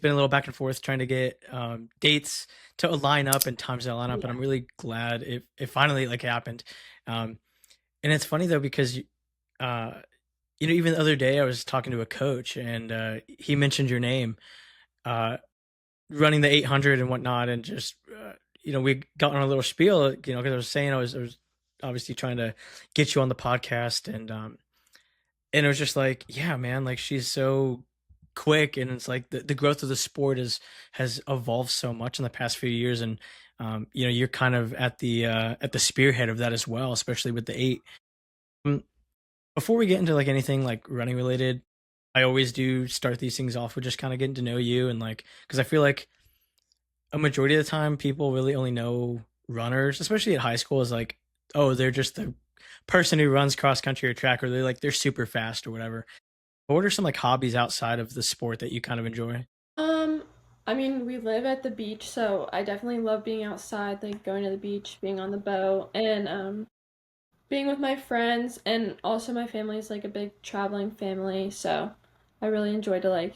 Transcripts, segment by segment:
been a little back and forth trying to get dates to line up and times to line up, and Yeah. I'm really glad it finally like happened. Um, and it's funny though because uh, even the other day I was talking to a coach and he mentioned your name, uh, running the 800 and whatnot, and just we got on a little spiel, because I was saying I was obviously trying to get you on the podcast, and it was just like, yeah, man, like she's so quick, and it's like the growth of the sport has evolved so much in the past few years, and you're kind of at the spearhead of that as well, especially with the eight. Um, Before we get into like anything like running related, I always do start these things off with just kind of getting to know you, and like because I feel like a majority of the time people really only know runners, especially at high school, is like, oh, they're just the person who runs cross country or track, or they're super fast or whatever. But what are some like hobbies outside of the sport that you kind of enjoy? Um, I mean, we live at the beach, so I definitely love being outside, like going to the beach, being on the boat, and being with my friends, and also my family is like a big traveling family, so I really enjoy to like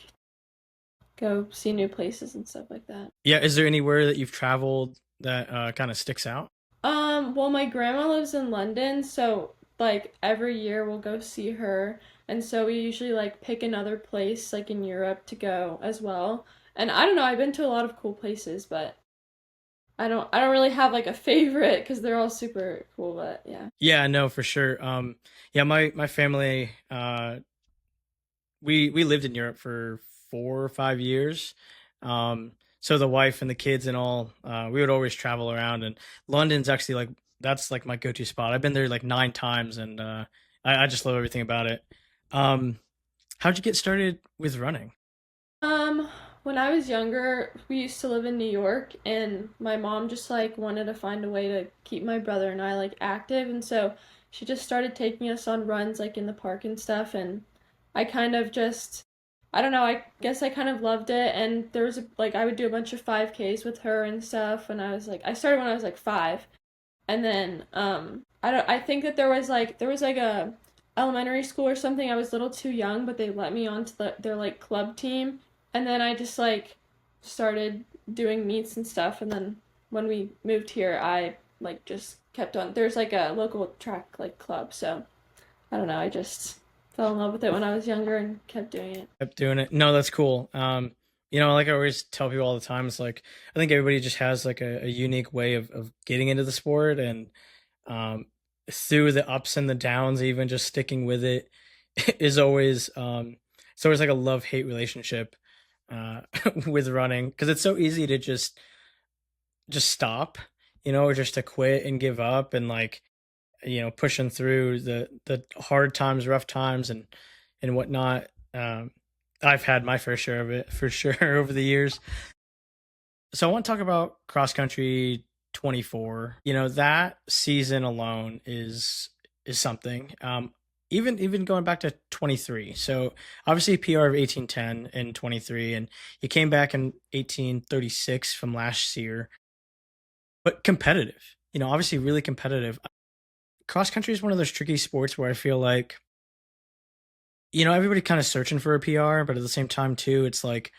go see new places and stuff like that. Yeah, is there anywhere that you've traveled that kind of sticks out? Well, my grandma lives in London, so like every year we'll go see her, and so we usually like pick another place like in Europe to go as well. And I don't know, I've been to a lot of cool places, but I don't really have like a favorite because they're all super cool, but yeah. Yeah, no, for sure. Yeah, my family, we lived in Europe for 4 or 5 years. So the wife and the kids and all, we would always travel around, and London's actually like that's like my go-to spot. I've been there like 9 times, and I just love everything about it. Um, how'd you get started with running? Um, when I was younger, we used to live in New York, and my mom just like wanted to find a way to keep my brother and I like active, and so she just started taking us on runs like in the park and stuff, and I kind of just I don't know, I guess I kind of loved it, and there was like I would do a bunch of 5Ks with her and stuff, and I started when I was like 5. And then I think that there was like a elementary school or something. I was a little too young, but they let me onto their like club team. And then I just like started doing meets and stuff. And then when we moved here, I like just kept on. There's like a local track like club, so I don't know. I just fell in love with it when I was younger and kept doing it. Kept doing it. No, that's cool. Like I always tell people all the time, it's like I think everybody just has like a unique way of getting into the sport, and um, through the ups and the downs, even just sticking with it is always it's always like a love hate relationship uh, with running, because it's so easy to just stop, or just to quit and give up, and like pushing through the hard times, rough times, and whatnot. I've had my fair share of it for sure over the years. So I want to talk about cross country 24. That season alone is something. Even going back to 23. So obviously PR of 1810 and 23, and you came back in 1836 from last year, but competitive. Obviously really competitive. Cross country is one of those tricky sports where I feel like everybody kind of searching for a PR, but at the same time too, it's like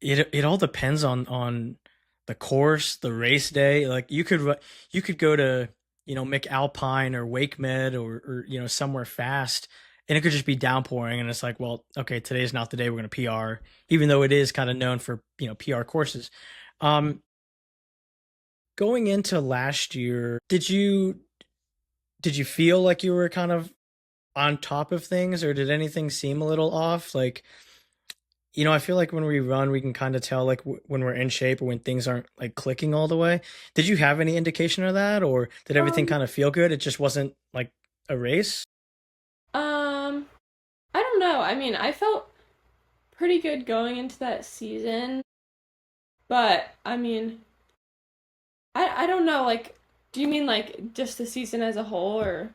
it all depends on the course, the race day. Like you could go to McAlpine or Wake Med, or somewhere fast, and it could just be downpouring, and it's like, well, okay, today's not the day we're going to PR, even though it is kind of known for PR courses. Um, Going into last year, did you feel like you were kind of on top of things, or did anything seem a little off? Like, I feel like when we run, we can kind of tell like when we're in shape or when things aren't like clicking all the way. Did you have any indication of that, or did everything Um, kind of feel good? It just wasn't like a race. um, I don't know. I mean, I felt pretty good going into that season, but I mean, I don't know, like, do you mean like just the season as a whole or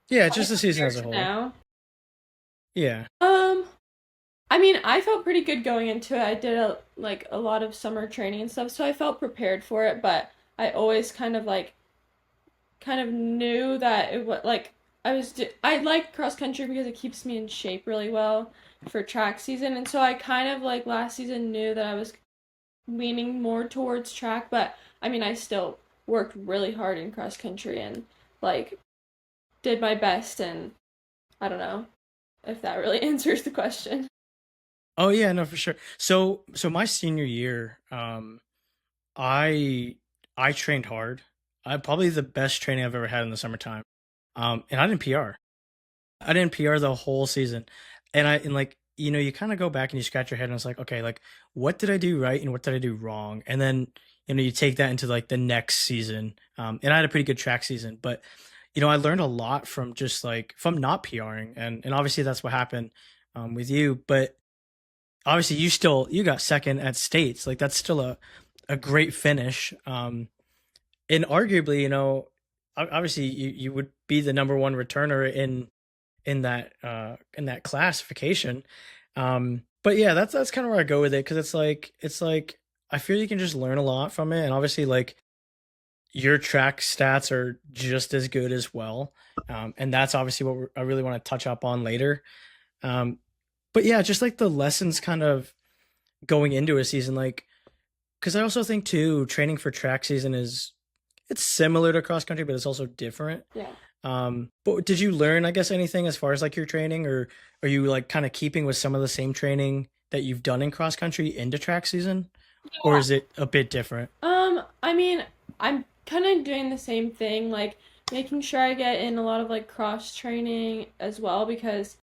Yeah, like just the season compared as a to whole. now? Yeah. Um, I mean, I felt pretty good going into it. I did a lot of summer training and stuff, so I felt prepared for it, but I always kind of knew that it was like I like cross country because it keeps me in shape really well. for track season. And so I kind of like last season knew that I was leaning more towards track, but I mean, I still worked really hard in cross country and like did my best. And I don't know if that really answers the question. Oh yeah, no, for sure. So my senior year, I I trained hard. I probably the best training I've ever had in the summertime. And I didn't PR. I didn't PR the whole season. And like, you kind of go back and you scratch your head and it's like, okay, like what did I do right and what did I do wrong? And then, you take that into like the next season. And I had a pretty good track season, but I learned a lot from just like from not PRing, and obviously that's what happened with you. But obviously you got second at states. Like that's still a great finish. And arguably, obviously you would be the number one returner in that classification. But yeah, that's kind of where I go with it, because it's like I feel you can just learn a lot from it, and obviously like your track stats are just as good as well. And that's obviously what I really want to touch up on later. Um, but yeah, just like the lessons kind of going into a season, like because I also think too, training for track season it's similar to cross country, but it's also different. Yeah. But did you learn, I guess, anything as far as like your training, or are you like kind of keeping with some of the same training that you've done in cross country into track season, or is it a bit different? I mean, I'm kind of doing the same thing, like making sure I get in a lot of like cross training as well because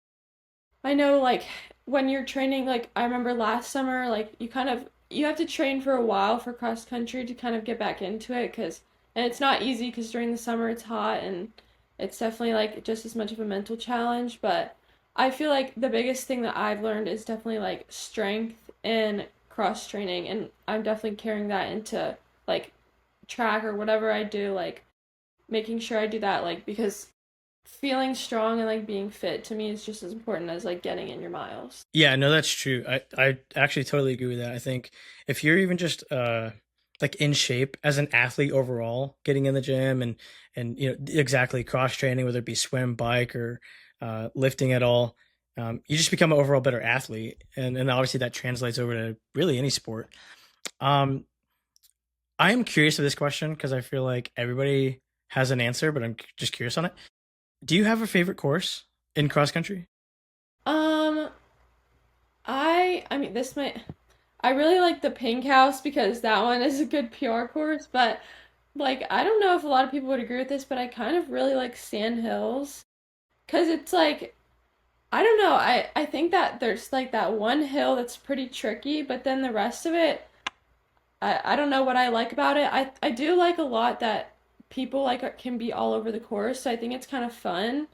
I know like when you're training, like I remember last summer, like you have to train for a while for cross country to kind of get back into it cuz and it's not easy because during the summer it's hot and it's definitely like just as much of a mental challenge, but I feel like the biggest thing that I've learned is definitely like strength and cross training and I'm definitely carrying that into like track or whatever I do, like making sure I do that like because feeling strong and like being fit to me is just as important as like getting in your miles. Yeah, no, that's true. I actually totally agree with that. I think if you're even just like in shape as an athlete overall, getting in the gym and exactly cross training, whether it be swim, bike, or lifting at all, you just become an overall better athlete, and obviously that translates over to really any sport. Um, I am curious of this question because I feel like everybody has an answer, but I'm just curious on it. Do you have a favorite course in cross country? Um, I mean this might I really like the Pink House because that one is a good PR course, but like I don't know if a lot of people would agree with this, but I kind of really like Sand Hills because it's like I don't know. I think that there's like that one hill that's pretty tricky, but then the rest of it I don't know what I like about it. I do like a lot that people like can be all over the course, so I think it's kind of fun.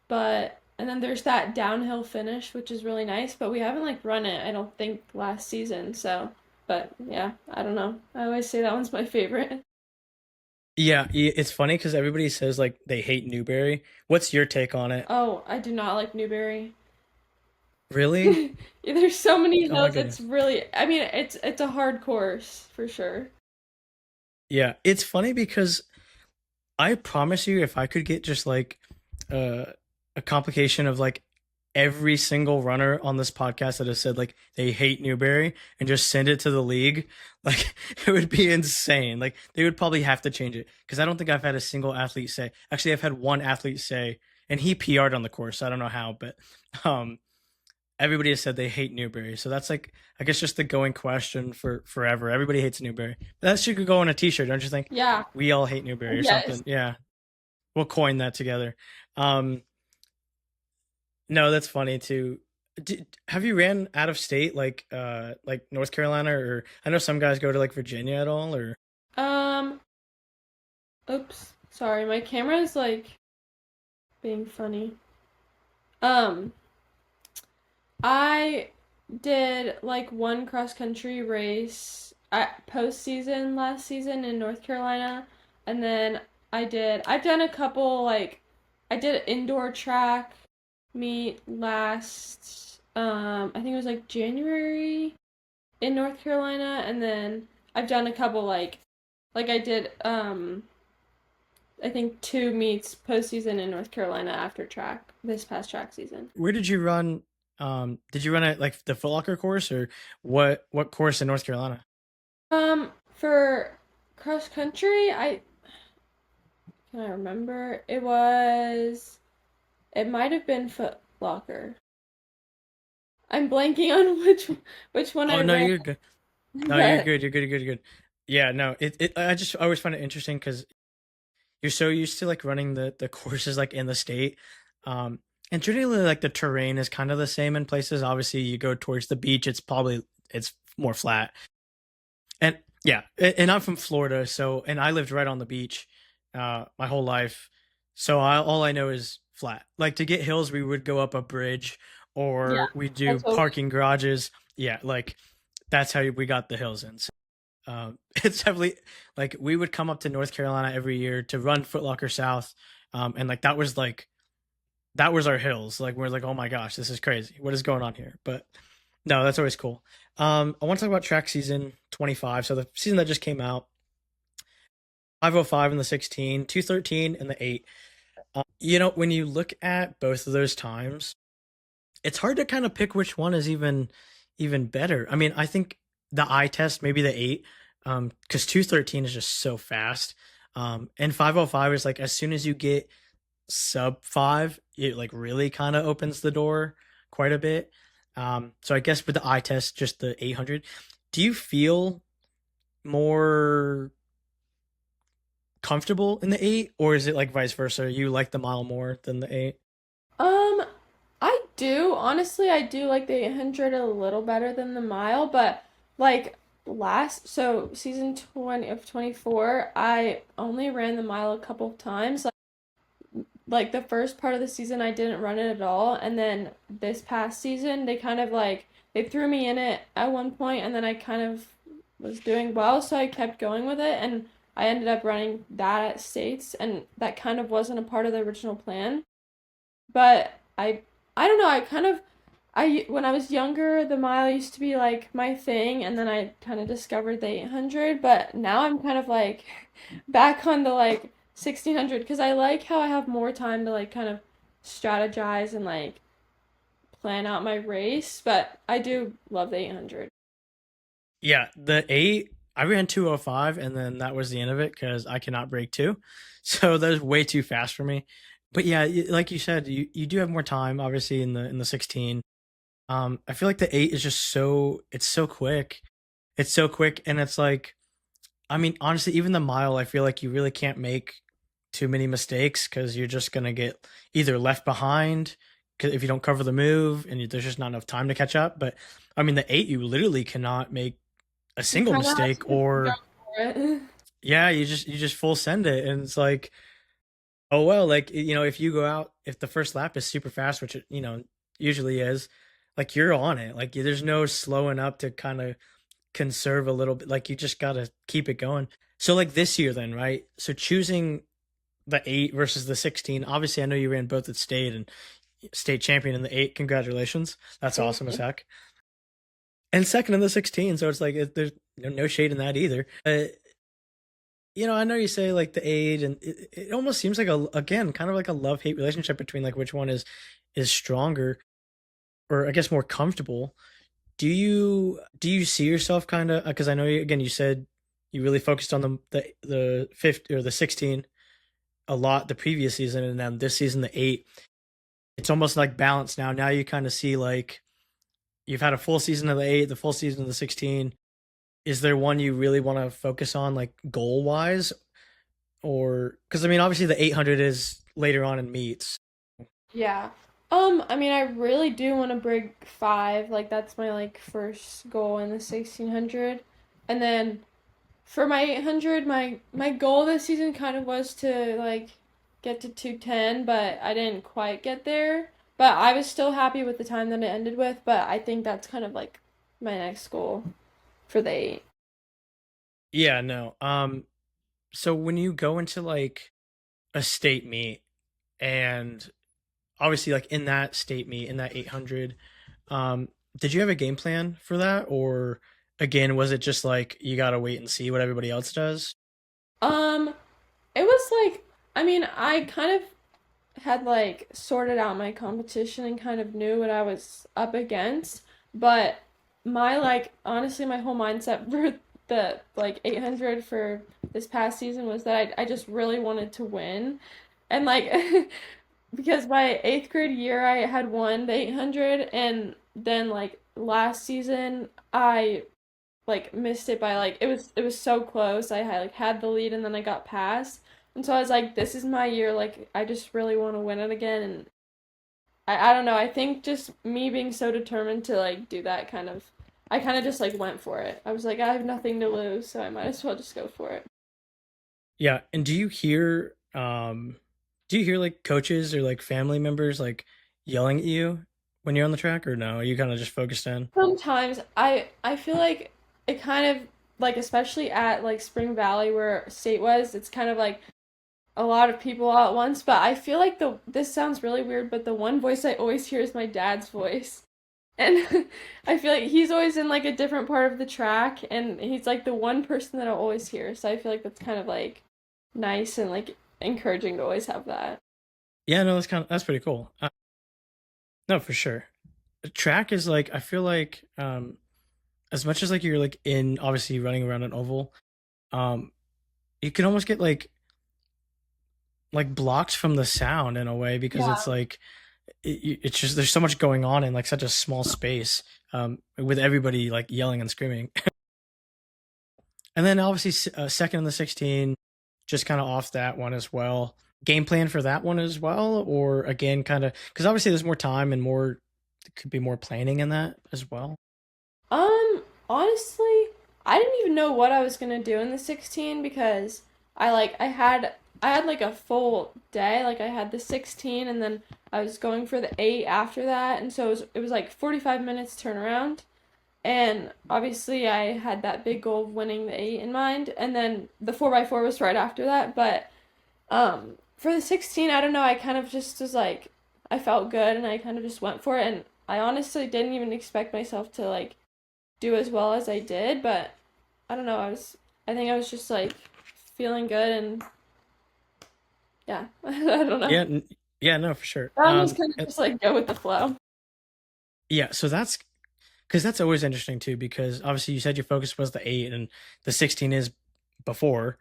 But and then there's that downhill finish, which is really nice, but we haven't like run it, I don't think, last season. So, but yeah, I don't know. I always say that one's my favorite. Yeah, it's funny because everybody says like they hate Newberry. What's your take on it? Oh, I do not like Newberry. Really? There's so many Oh my hills. It's goodness. really, I mean, it's a hard course for sure. Yeah, it's funny because I promise you, if I could get just like uh, a complication of like every single runner on this podcast that has said like they hate Newberry and just send it to the league, like it would be insane. Like they would probably have to change it because I don't think I've had a single athlete say. Actually, I've had one athlete say, and he PR'd on the course. I don't know how, but um, everybody has said they hate Newberry. So that's like, I guess, just the going question for forever. Everybody hates Newberry. That should go on a T-shirt, don't you think? Yeah. We all hate Newberry or Yes. something. Yeah, we'll coin that together. Um, no, that's funny too. Have you ran out of state, like North Carolina, or I know some guys go to like Virginia at all, or Um, oops. Sorry, my camera is like being funny. Um, I did like one cross country race at postseason last season in North Carolina, and then I've done a couple like I did an indoor track meet last I think it was like January in North Carolina, and then I've done a couple like I did I think two meets postseason in North Carolina after track this past track season. where did you run? Did you run it like the Foot Locker course, or what course in North Carolina? For cross country, I can I remember? It might have been Foot Locker. I'm blanking on which one Oh I no, ran, you're good. No, you're but good. You're good. You're good. You're good. Yeah, no. I just always find it interesting because you're so used to like running the courses like in the state, and generally like the terrain is kind of the same in places. Obviously, you go towards the beach, it's more flat. And yeah, and I'm from Florida, so and I lived right on the beach, my whole life. So all I know is flat. Like to get hills, we would go up a bridge, yeah, or we do that's always parking garages. Yeah, like that's how we got the hills in. So, it's definitely like we would come up to North Carolina every year to run Foot Locker South, and like that was our hills. Like we're like, oh my gosh, this is crazy. What is going on here? But no, that's always cool. I want to talk about track season 25. So the season that just came out, 505 in the 16, 213 in the 8. When you look at both of those times, it's hard to kind of pick which one is even better. I mean, I think the eye test, maybe the 8, because 213 is just so fast. And 505 is like as soon as you get sub 5, it like really kind of opens the door quite a bit. So I guess with the eye test, just the 800, do you feel more comfortable in the 8, or is it like vice versa? You like the mile more than the 8? Um, I do. Honestly, I do like the 800 a little better than the mile, but like so season 20 of 24, I only ran the mile a couple of times. Like the first part of the season I didn't run it at all, and then this past season they kind of like they threw me in it at one point, and then I kind of was doing well, so I kept going with it, and I ended up running that at States, and that kind of wasn't a part of the original plan. But I don't know, I kind of I when I was younger, the mile used to be like my thing, and then I kind of discovered the 800, but now I'm kind of like back on the like 1600 because I like how I have more time to like kind of strategize and like plan out my race, but I do love the 800. Yeah, the 8, I ran 205, and then that was the end of it because I cannot break 2. So that was way too fast for me. But yeah, like you said, you do have more time, obviously, in the 16. I feel like the 8 is just it's so quick. It's so quick, and it's like, I mean, honestly, even the mile, I feel like you really can't make too many mistakes because you're just gonna get either left behind if you don't cover the move, and there's just not enough time to catch up. But I mean, the 8, you literally cannot make a You single kind of have mistake, to just go or for it. yeah, you just full send it, and it's like, oh well, like if you go out, if the first lap is super fast, which it usually is, like you're on it. Like there's no slowing up to kind of conserve a little bit. Like you just gotta keep it going. So like this year, then, right? So choosing the 8 versus the 16. Obviously, I know you ran both at state and state champion in the 8. Congratulations, that's Thank awesome as you. heck. And second in the 16. So it's like there's no shade in that either. I know you say like the age, and it almost seems like again, kind of like a love hate relationship between like which one is stronger, or I guess more comfortable. Do you see yourself kind of, because I know again you said you really focused on the 50 or the 16 a lot the previous season, and then this season the 8. It's almost like balance now. Now you kind of see like you've had a full season of the 8, the full season of the 16. Is there one you really want to focus on, like goal wise, or because I mean, obviously the 800 is later on in meets. Yeah. I mean, I really do want to break 5. Like that's my like first goal in the 1600. And then for my 800, my goal this season kind of was to like get to 210, but I didn't quite get there. But I was still happy with the time that it ended with, but I think that's kind of like my next goal for the 8. Yeah, no. So when you go into like a state meet, and obviously like in that state meet in that 800, um, did you have a game plan for that, or again was it just like you gotta wait and see what everybody else does? Um, it was like I mean, I kind of had like sorted out my competition and kind of knew what I was up against, but my like honestly my whole mindset for the like 800 for this past season was that I just really wanted to win. And like because my 8th grade year I had won the 800, and then like last season I like missed it by like it was so close. I had like had the lead and then I got passed. And so I was like, this is my year, like I just really want to win it again. And I don't know, I think just me being so determined to like do that I kind of just like went for it. I was like, I have nothing to lose, so I might as well just go for it. Yeah, and do you hear like coaches or like family members like yelling at you when you're on the track, or no? Are you kind of just focused in? Sometimes I feel like it kind of like especially at like Spring Valley where state was, it's kind of like a lot of people all at once, but I feel like the this sounds really weird, but the one voice I always hear is my dad's voice. And I feel like he's always in like a different part of the track, and he's like the one person that I'll always hear. So I feel like that's kind of like nice and like encouraging to always have that. Yeah, no, that's pretty cool. No, for sure. Track is like I feel like as much as like you're like in obviously running around an oval, um, you can almost get like blocked from the sound in a way because Yeah. it's like it's just there's so much going on in like such a small space with everybody like yelling and screaming. And then obviously second in the 16, just kind of off that one as well. Game plan for that one as well, or again, kind of because obviously there's more time and more could be more planning in that as well. Honestly, I didn't even know what I was gonna do in the 16 because I had like a full day. Like I had the 16 and then I was going for the 8 after that, and so it was like 45 minutes turnaround. And obviously I had that big goal of winning the 8 in mind, and then the 4x4 was right after that, but for the 16, I don't know, I kind of just was like I felt good and I kind of just went for it, and I honestly didn't even expect myself to like do as well as I did, but I don't know, I think I was just like feeling good and yeah, I don't know. Yeah, yeah, no, for sure. I almost kind of just like go with the flow. Yeah, so that's because that's always interesting too. Because obviously you said your focus was the 8, and the 16 is before.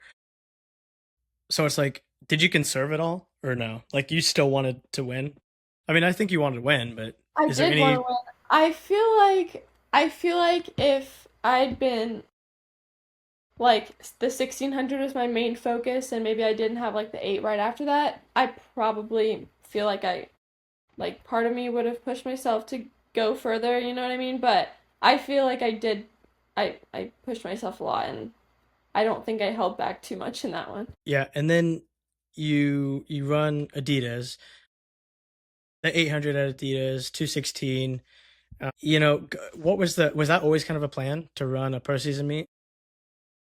So it's like, did you conserve it all or no? Like you still wanted to win? I mean, I think you wanted to win, but I is there did want to any? win. I feel like if I'd been like the 1600 was my main focus and maybe I didn't have like the 8 right after that, I probably feel like I like part of me would have pushed myself to go further, you know what I mean? But I feel like I pushed myself a lot, and I don't think I held back too much in that one. Yeah, and then you run Adidas, the 800 at Adidas, 216. What was that always kind of a plan to run a pro season meet?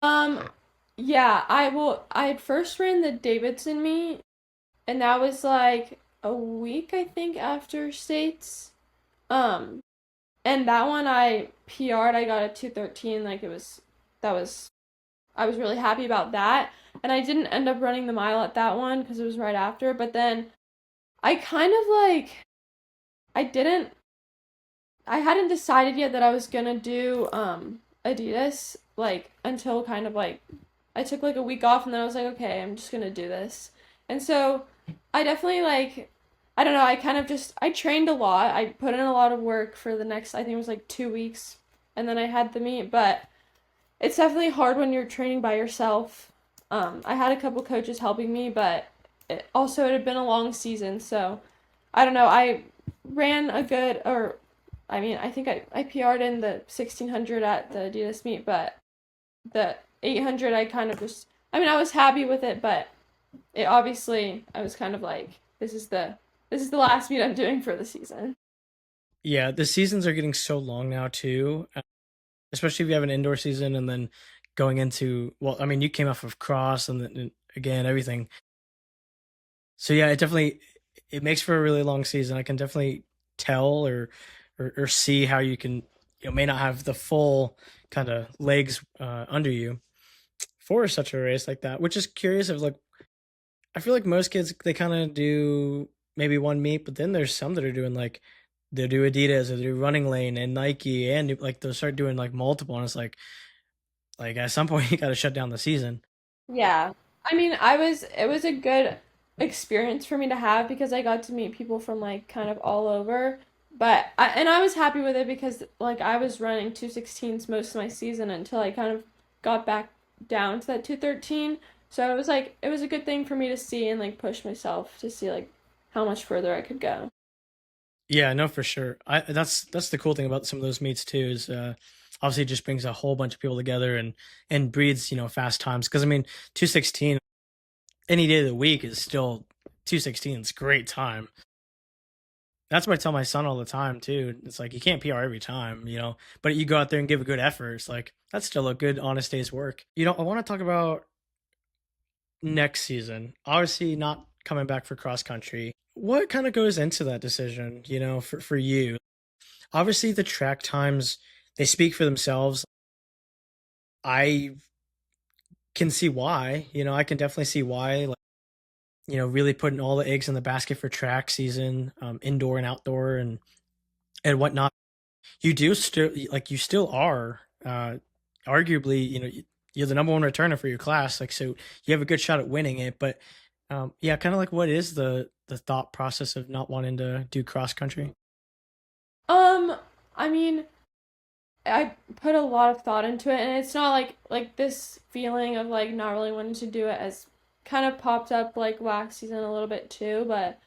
Um yeah, I had first ran the Davidson meet, and that was like a week I think after states. Um and that one I PR'd, I got a 213, like that was I was really happy about that. And I didn't end up running the mile at that one because it was right after, but then I kind of like I didn't I hadn't decided yet that I was gonna do Adidas like until kind of like I took like a week off, and then I was like, okay, I'm just gonna do this. And so I definitely like I don't know, I kind of just I trained a lot. I put in a lot of work for the next I think it was like 2 weeks, and then I had the meet, but it's definitely hard when you're training by yourself. I had a couple coaches helping me, but it had been a long season, so I don't know. I ran a good, or I mean, I think I PR'd in the 1600 at the Adidas meet, but the 800 I kind of just, I mean, I was happy with it, but it obviously I was kind of like, this is the last meet I'm doing for the season. Yeah, the seasons are getting so long now too, especially if you have an indoor season and then going into well, I mean, you came off of cross and then and again everything. So yeah, it makes for a really long season. I can definitely tell or see how you can may not have the full kind of legs under you for such a race like that. Which is curious of like I feel like most kids they kind of do maybe one meet, but then there's some that are doing like they do Adidas or they do Running Lane and Nike and like they'll start doing like multiple, and it's like at some point you got to shut down the season. Yeah. I mean, it was a good experience for me to have because I got to meet people from like kind of all over. And I was happy with it because like I was running 216s most of my season until I kind of got back down to that 213. So it was like it was a good thing for me to see and like push myself to see like how much further I could go. Yeah, no, for sure. That's the cool thing about some of those meets too is obviously it just brings a whole bunch of people together and breeds fast times because I mean 216 any day of the week is still 216. It's a great time. That's what I tell my son all the time too. It's like you can't PR every time, but you go out there and give a good effort. It's like that's still a good, honest day's work. I want to talk about next season. Obviously, not coming back for cross country. What kind of goes into that decision? For you. Obviously, the track times they speak for themselves. I can see why. I can definitely see why. Like, really putting all the eggs in the basket for track season, indoor and outdoor, and whatnot. You still are arguably you're the number one returner for your class, like, so you have a good shot at winning it. But yeah, kind of like what is the thought process of not wanting to do cross country? Um, I mean, I put a lot of thought into it, and it's not like this feeling of like not really wanting to do it as kind of popped up like last season a little bit too, but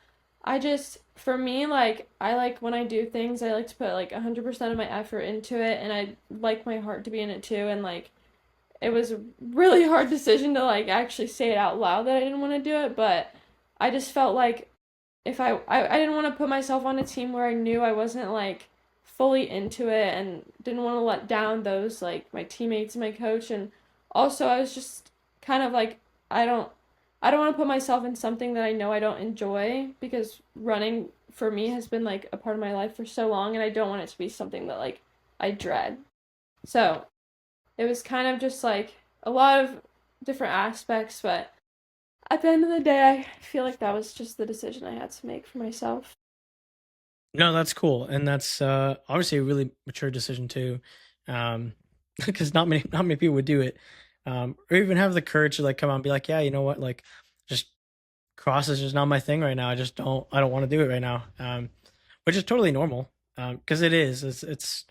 I just for me like I like when I do things I like to put like 100% of my effort into it and I like my heart to be in it too and like it was a really hard decision to like actually say it out loud that I didn't want to do it, but I just felt like if I didn't want to put myself on a team where I knew I wasn't like fully into it and didn't want to let down those like my teammates and my coach and also I was just kind of like I don't I don't want to put myself in something that I know I don't enjoy because running for me has been like a part of my life for so long and I don't want it to be something that like I dread. So, it was kind of just like a lot of different aspects, but at the end of the day, I feel like that was just the decision I had to make for myself. No, that's cool, and that's obviously a really mature decision too, um, because not many people would do it, or even have the courage to like come out and be like, yeah, you know what, like just cross is just not my thing right now. I don't want to do it right now, which is totally normal, because it is. It's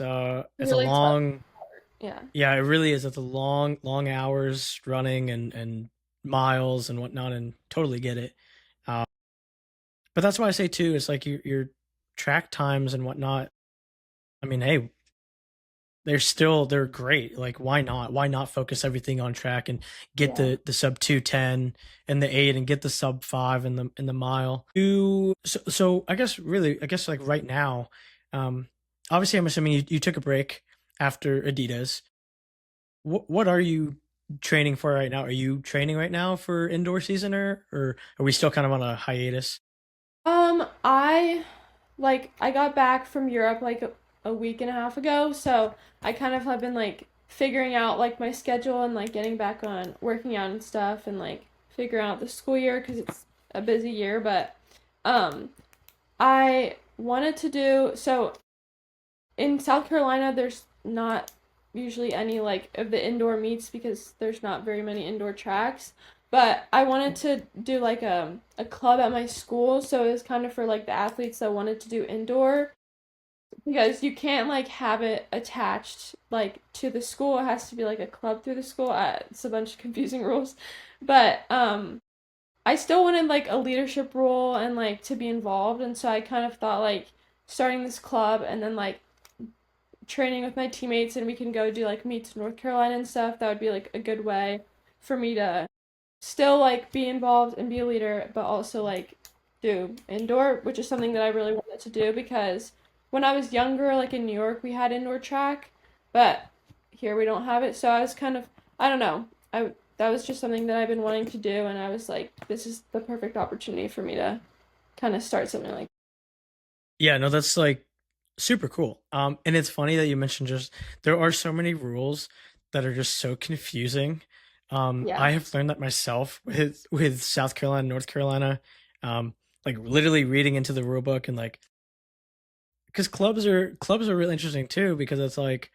a Really tough. long, Yeah. yeah, it really is. It's a long hours running and miles and whatnot, and totally get it. But that's why I say too, it's like your track times and whatnot. I mean, hey, they're great. Like, why not? Why not focus everything on track and get Yeah. the sub 210 and the 8 and get the sub 5 in the mile? So I guess like right now, um, obviously I'm assuming you took a break after Adidas. What are you training for right now? Are you training right now for indoor season, or are we still kind of on a hiatus? I I got back from Europe like a week and a half ago, so I kind of have been like figuring out like my schedule and like getting back on working out and stuff and like figuring out the school year because it's a busy year, but um I wanted to do so in South Carolina, there's not usually any like of the indoor meets because there's not very many indoor tracks. But I wanted to do like a club at my school, so it was kind of for like the athletes that wanted to do indoor because you can't like have it attached like to the school. It has to be like a club through the school. It's a bunch of confusing rules, but I still wanted like a leadership role and like to be involved, and so I kind of thought like starting this club and then like training with my teammates and we can go do like meets in North Carolina and stuff, that would be like a good way for me to still like be involved and be a leader, but also like do indoor, which is something that I really wanted to do because when I was younger, like in New York, we had indoor track, but here we don't have it. So I was kind of, I don't know, I that was just something that I've been wanting to do, and I was like, this is the perfect opportunity for me to kind of start something like. Yeah, no, that's like super cool. And it's funny that you mentioned just there are so many rules that are just so confusing. Yeah. I have learned that myself with South Carolina, North Carolina, um, like literally reading into the rule book and like because clubs are really interesting too because it's like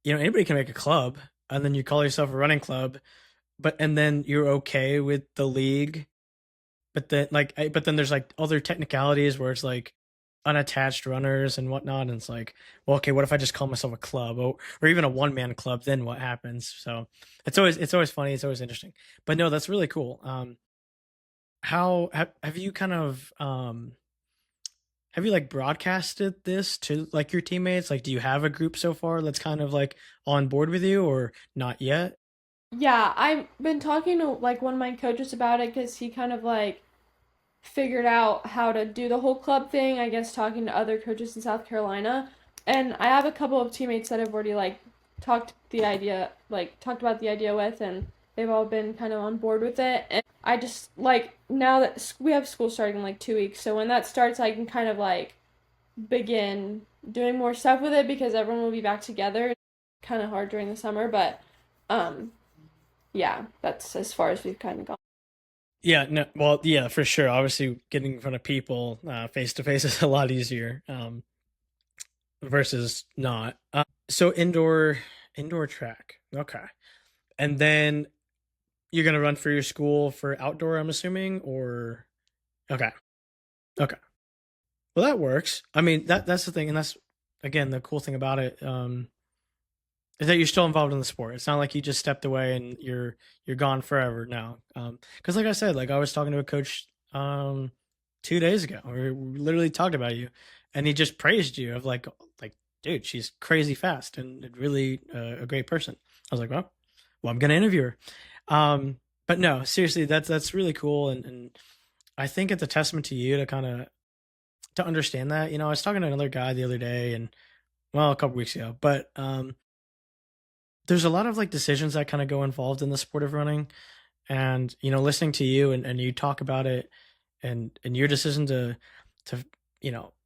anybody can make a club and then you call yourself a running club, but and then you're okay with the league, but then there's like other technicalities where it's like unattached runners and whatnot, and it's like, well, okay, what if I just call myself a club or even a one man club? Then what happens? So it's always funny, it's always interesting. But no, that's really cool. How have you kind of have you like broadcasted this to like your teammates? Like, do you have a group so far that's kind of like on board with you or not yet? Yeah, I've been talking to like one of my coaches about it because he kind of like figured out how to do the whole club thing, I guess talking to other coaches in South Carolina. And I have a couple of teammates that have already like talked about the idea with, and they've all been kind of on board with it. And I just like now that we have school starting in like 2 weeks, so when that starts I can kind of like begin doing more stuff with it because everyone will be back together. It's kind of hard during the summer, but um yeah, that's as far as we've kind of gone. Yeah, no, well, yeah, for sure. Obviously, getting in front of people face to face is a lot easier versus not. So indoor track, okay, and then you're gonna run for your school for outdoor, I'm assuming, or okay, okay. Well, that works. I mean, that's the thing, and that's again the cool thing about it. Is that you're still involved in the sport. It's not like you just stepped away and you're gone forever now. Because like I said, like I was talking to a coach 2 days ago. We literally talked about you, and he just praised you of like dude, she's crazy fast and really a great person. I was like, well, I'm gonna interview her. But no, seriously, that's really cool, and I think it's a testament to you to kind of to understand that. I was talking to another guy the other day, and well, a couple weeks ago, but there's a lot of like decisions that kind of go involved in the sport of running, and listening to you and you talk about it, and your decision to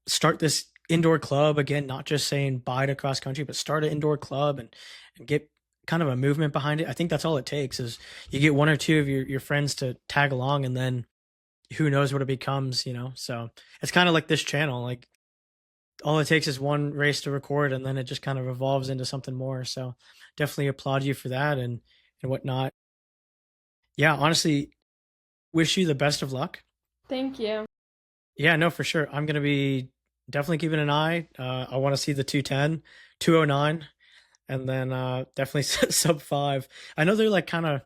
start this indoor club again, not just saying bye to cross country, but start an indoor club and get kind of a movement behind it. I think that's all it takes is you get one or two of your friends to tag along, and then who knows what it becomes. So it's kind of like this channel, like all it takes is one race to record, and then it just kind of evolves into something more. So definitely applaud you for that and whatnot. Yeah, honestly, wish you the best of luck. Thank you. Yeah, no, for sure. I'm gonna be definitely keeping an eye. I want to see the 210, 209, and then definitely sub 5. I know they're like kind of.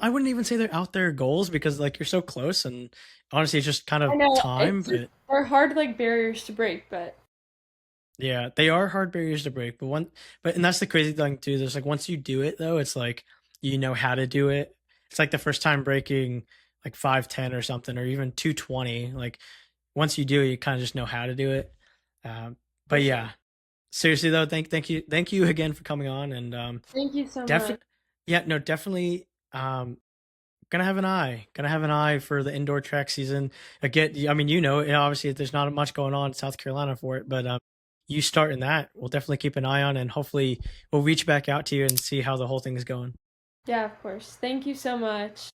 I wouldn't even say they're out there goals because like you're so close, and honestly, it's just kind I of know time. it's just But they're hard like barriers to break, but yeah, they are hard barriers to break. And that's the crazy thing too. There's like once you do it though, it's like you know how to do it. It's like the first time breaking like 510 or something, or even 220. Like once you do it, you kind of just know how to do it. for But sure. yeah, seriously though, thank you again for coming on, and Thank you so much. definitely, yeah, no, definitely. Gonna have an eye for the indoor track season again. I mean, obviously there's not much going on in South Carolina for it, but you starting that, we'll definitely keep an eye on, and hopefully we'll reach back out to you and see how the whole thing is going. Yeah, of course. Thank you so much.